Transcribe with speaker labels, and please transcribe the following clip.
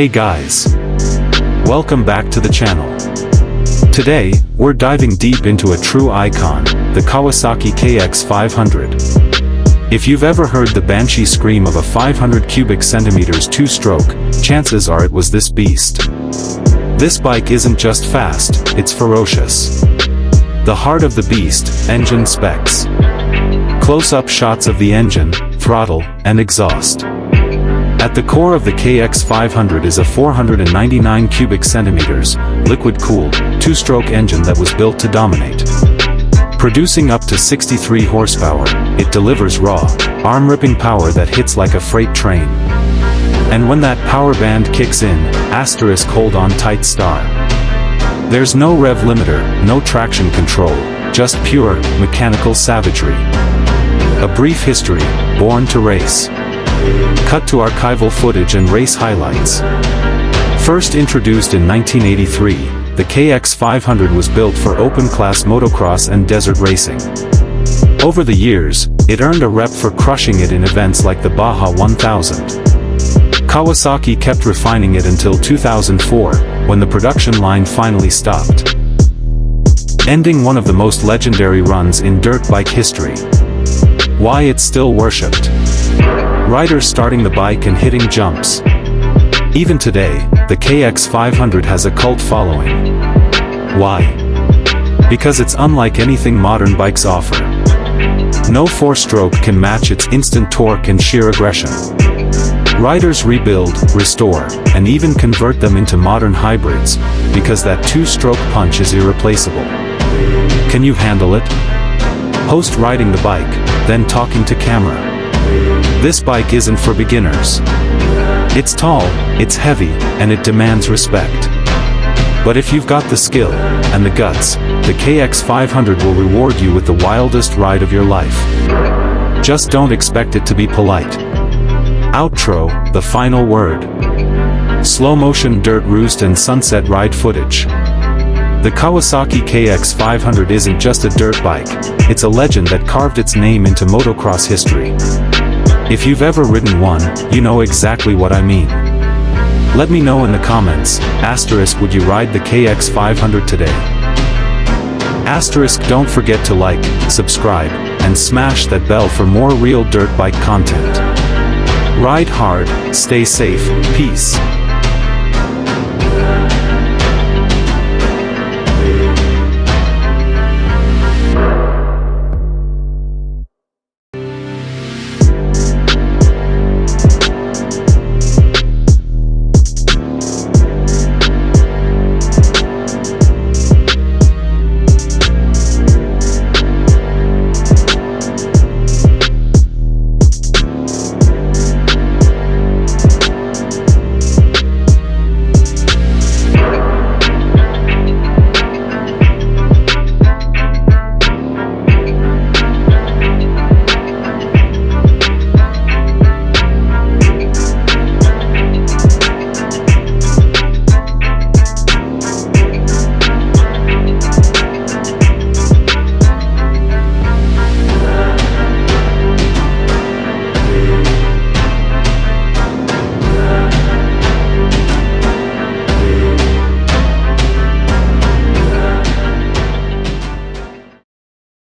Speaker 1: Hey guys! Welcome back to the channel. Today, we're diving deep into a true icon, the Kawasaki KX 500. If you've ever heard the banshee scream of a 500 cubic centimeters two-stroke, chances are it was this beast. This bike isn't just fast, it's ferocious. The heart of the beast, engine specs. Close-up shots of the engine, throttle, and exhaust. At the core of the KX 500 is a 499 cubic centimeters, liquid-cooled, two-stroke engine that was built to dominate. Producing up to 63 horsepower, it delivers raw, arm-ripping power that hits like a freight train. And when that power band kicks in, asterisk hold on tight star. There's no rev limiter, no traction control, just pure, mechanical savagery. A brief history, born to race. Cut to archival footage and race highlights. First introduced in 1983, the KX 500 was built for open-class motocross and desert racing. Over the years, it earned a rep for crushing it in events like the Baja 1000. Kawasaki kept refining it until 2004, when the production line finally stopped, ending one of the most legendary runs in dirt bike history. Why it's still worshipped. Riders starting the bike and hitting jumps. Even today, the KX 500 has a cult following. Why? Because it's unlike anything modern bikes offer. No four-stroke can match its instant torque and sheer aggression. Riders rebuild, restore, and even convert them into modern hybrids, because that two-stroke punch is irreplaceable. Can you handle it? Post riding the bike, then talking to camera. This bike isn't for beginners. It's tall, it's heavy, and it demands respect. But if you've got the skill, and the guts, the KX 500 will reward you with the wildest ride of your life. Just don't expect it to be polite. Outro, the final word. Slow motion dirt roost and sunset ride footage. The Kawasaki KX 500 isn't just a dirt bike, it's a legend that carved its name into motocross history. If you've ever ridden one, you know exactly what I mean. Let me know in the comments, asterisk would you ride the KX 500 today? Asterisk don't forget to like, subscribe, and smash that bell for more real dirt bike content. Ride hard, stay safe, peace.